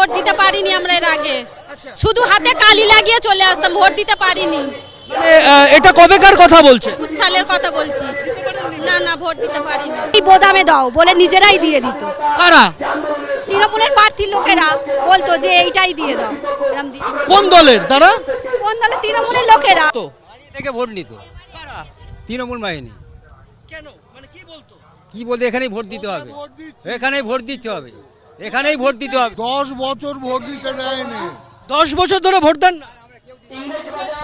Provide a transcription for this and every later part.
Vote দিতে পারিনি আমরা এর আগে, শুধু হাতে কালি লাগিয়ে চলে আসতাম, ভোট দিতে পারিনি। এটা কবেকার কথা বলছে? ২ সালের কথা বলছি। না না, ভোট দিতে পারিনি। এই বোদামে দাও বলে নিজেরাই দিয়ে দিত। কারা? তৃণমূলের প্রার্থীর লোকেরা বলতো যে এইটাই দিয়ে দাও, এরকম দিয়ে। কোন দলের তারা? কোন দলে? তৃণমূলের লোকেরা। তো থেকে ভোট নিত কারা? তৃণমূল বাহিনী। কেন, মানে কি বলতো? কি বলতে এখানেই ভোট দিতে হবে, এখানেই ভোট দিতে হবে, এখানেই ভোট দিতে হবে। 10 বছর ভোট দিতে দেয়নি, 10 বছর ধরে ভোট দেন না?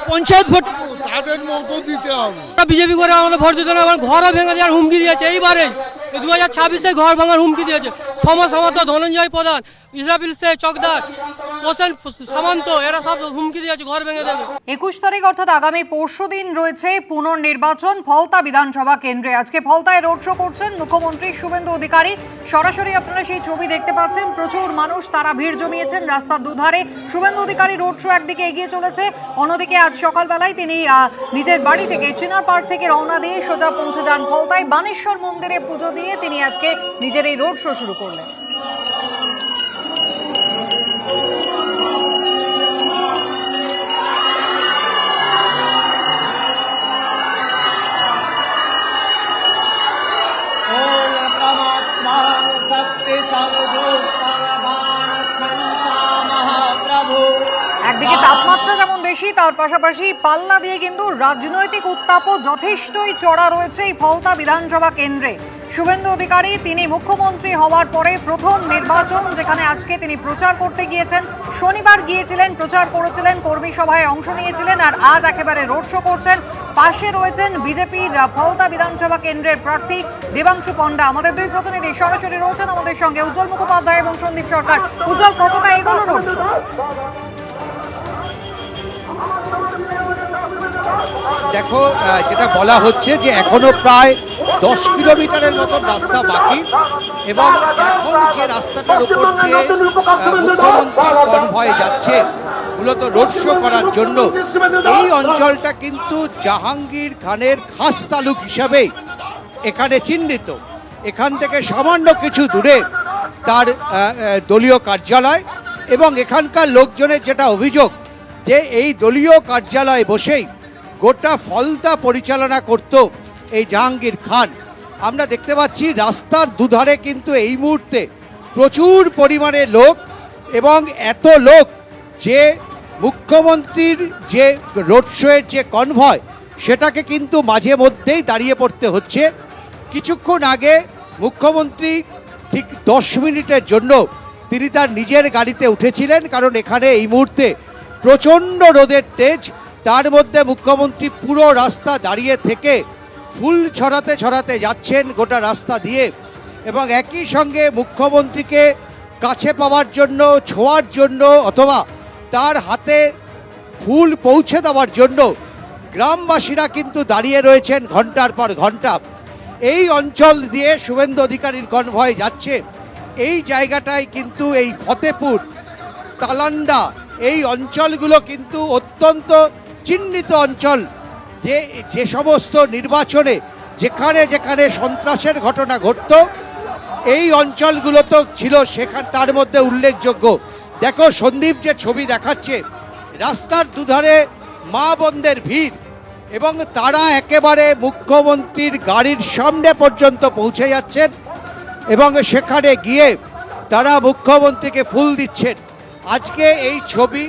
পঞ্চায়েত ভোট তাদের মতো দিতে হবে। বিজেপি করে আমাদের ভোট দিতে না, আমার ঘরও ভেঙে দেওয়ার হুমকি দিয়েছে। এইবারে 2026-এ ঘর ভাঙার হুমকি দিয়েছে। সমাজ সামন্ত, ধনঞ্জয় প্রধান, ইসরাফিল শেখ চকদার, হোসেন সামন্ত, এরা সব হুমকি দিয়েছে ঘর ভেঙে দেবে। 21 তারিখ অর্থাৎ আগামী পরশুদিন রয়েছে পুনর্নির্বাচন ফলতা বিধানসভা কেন্দ্রে। আজকে ফলতায় রোড শো করছেন মুখ্যমন্ত্রী শুভেন্দু অধিকারী। সরাসরি আপনারা সেই ছবি দেখতে পাচ্ছেন, প্রচুর মানুষ তারা ভিড় জমিয়েছেন রাস্তার দুধারে। শুভেন্দু অধিকারী রোড শো একদিকে এগিয়ে চলেছে, অন্যদিকে আজ সকালবেলায় তিনি নিজের বাড়ি থেকে চিনার পাড় থেকে রওনা দিয়ে সোজা পৌঁছে যান ফলতায়। বানেশ্বর মন্দিরে পুজো দিয়ে তিনি আজকে নিজের এই রোড শো শুরু করলেন। একদিকে তাপমাত্রা যেমন বেশি, তার পাশাপাশি পাল্লা দিয়ে কিন্তু রাজনৈতিক উত্তাপও যথেষ্টই চড়া রয়েছে এই ফলতা বিধানসভা কেন্দ্রে। শুভেন্দু অধিকারী তিনি মুখ্যমন্ত্রী হওয়ার পরে প্রথম নির্বাচন, যেখানে আজকে তিনি প্রচার করতে গিয়েছেন। শনিবার গিয়েছিলেন, প্রচার করেছিলেন, কর্মী সভায় অংশ নিয়েছিলেন, আর আজ একেবারে রোড শো করছেন। পাশে রয়েছেন বিজেপির ফলতা বিধানসভা কেন্দ্রের প্রার্থী দেবাংশু পণ্ডা। আমাদের দুই প্রতিনিধি সরাসরি রয়েছেন আমাদের সঙ্গে, উজ্জ্বল মুখোপাধ্যায় এবং সন্দীপ সরকার। উজ্জ্বল, কতটা এগোলো রোড শো? দেখো, যেটা বলা হচ্ছে যে এখনো প্রায় 10 কিলোমিটারের মতো রাস্তা বাকি, এবং এখন যে রাস্তাটার উপর দিয়ে মুখ্যমন্ত্রী কনভয় যাচ্ছে মূলত রোড শো করার জন্য, এই অঞ্চলটা কিন্তু জাহাঙ্গীর খানের খাস তালুক হিসাবেই এখানে চিহ্নিত। এখান থেকে সামান্য কিছু দূরে তার দলীয় কার্যালয়, এবং এখানকার লোকজনের যেটা অভিযোগ যে এই দলীয় কার্যালয়ে বসেই গোটা ফলতা পরিচালনা করত এই জাহাঙ্গীর খান। আমরা দেখতে পাচ্ছি রাস্তার দুধারে কিন্তু এই মুহূর্তে প্রচুর পরিমাণে লোক, এবং এত লোক যে মুখ্যমন্ত্রীর যে রোড শোয়ের যে কনভয়, সেটাকে কিন্তু মাঝে মধ্যেই দাঁড়িয়ে পড়তে হচ্ছে। কিছুক্ষণ আগে মুখ্যমন্ত্রী ঠিক 10 মিনিটের জন্য তিনি তার নিজের গাড়িতে উঠেছিলেন, কারণ এখানে এই মুহূর্তে প্রচণ্ড রোদের তেজ। তার মধ্যে মুখ্যমন্ত্রী পুরো রাস্তা দাঁড়িয়ে থেকে ফুল ছড়াতে ছড়াতে যাচ্ছেন গোটা রাস্তা দিয়ে, এবং একই সঙ্গে মুখ্যমন্ত্রীকে কাছে পাওয়ার জন্য, ছোঁয়ার জন্য, অথবা তার হাতে ফুল পৌঁছে দেওয়ার জন্য গ্রামবাসীরা কিন্তু দাঁড়িয়ে রয়েছেন ঘন্টার পর ঘন্টা। এই অঞ্চল দিয়ে শুভেন্দু অধিকারীর কনভয় যাচ্ছে। এই জায়গাটায় কিন্তু এই ফতেপুর, তালান্ডা, এই অঞ্চলগুলো কিন্তু অত্যন্ত চিহ্নিত অঞ্চল, যে সমস্ত নির্বাচনে যেখানে যেখানে সন্ত্রাসের ঘটনা ঘটত, এই অঞ্চলগুলো তো ছিল সেখানে, তার মধ্যে উল্লেখযোগ্য। দেখো সন্দীপ, যে ছবি দেখাচ্ছে, রাস্তার দুধারে মা বোনদের ভিড়, এবং তারা একেবারে মুখ্যমন্ত্রীর গাড়ির সামনে পর্যন্ত পৌঁছে যাচ্ছেন, এবং সেখানে গিয়ে তারা মুখ্যমন্ত্রীকে ফুল দিচ্ছেন। আজকে এই ছবি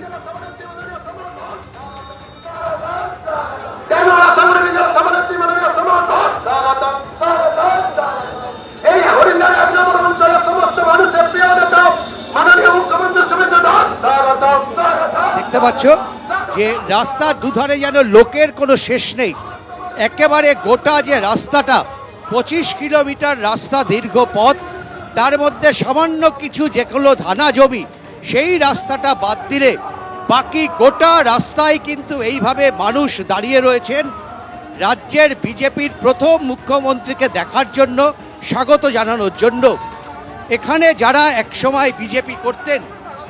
দেখতে পাচ্ছ যে রাস্তার দুধারে যেন লোকের কোনো শেষ নেই। একেবারে গোটা যে রাস্তাটা 25 কিলোমিটার রাস্তা দীর্ঘ পথ, তার মধ্যে সামান্য কিছু যেগুলো ধানা জমি, সেই রাস্তাটা বাদ দিলে বাকি গোটা রাস্তায় কিন্তু এইভাবে মানুষ দাঁড়িয়ে রয়েছেন রাজ্যের বিজেপির প্রথম মুখ্যমন্ত্রীকে দেখার জন্য, স্বাগত জানানোর জন্য। এখানে যারা একসময় বিজেপি করতেন,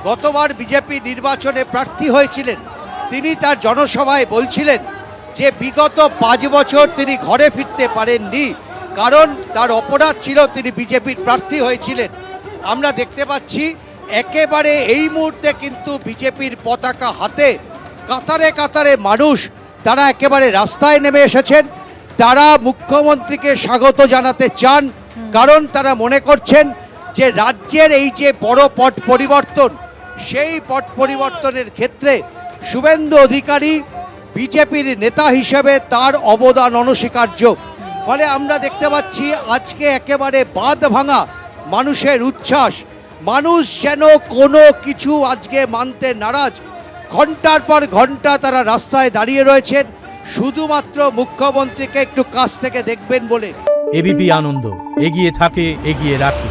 গতবার বিজেপি নির্বাচনে প্রার্থী হয়েছিলেন, তিনি তার জনসভায় বলছিলেন যে বিগত 5 বছর তিনি ঘরে ফিরতে পারেননি, কারণ তার অপরাধ ছিল তিনি বিজেপির প্রার্থী হয়েছিলেন। আমরা দেখতে পাচ্ছি একেবারে এই মুহূর্তে কিন্তু বিজেপির পতাকা হাতে কাতারে কাতারে মানুষ তারা একেবারে রাস্তায় নেমে এসেছেন। তারা মুখ্যমন্ত্রীকে স্বাগত জানাতে চান, কারণ তারা মনে করছেন যে রাজ্যের এই যে বড় পট পরিবর্তন, সেই পট পরিবর্তনের ক্ষেত্রে শুভেন্দু অধিকারী বিজেপির নেতা হিসেবে তার অবদান অনস্বীকার্য। ফলে আমরা দেখতে পাচ্ছি আজকে একেবারে বাঁধ ভাঙা মানুষের উচ্ছ্বাস। মানুষ যেন কোনো কিছু আজকে মানতে নারাজ। ঘন্টার পর ঘন্টা তারা রাস্তায় দাঁড়িয়ে রয়েছেন শুধুমাত্র মুখ্যমন্ত্রীকে একটু কাছ থেকে দেখবেন বলে। এবিপি আনন্দ, এগিয়ে থাকে, এগিয়ে রাখে।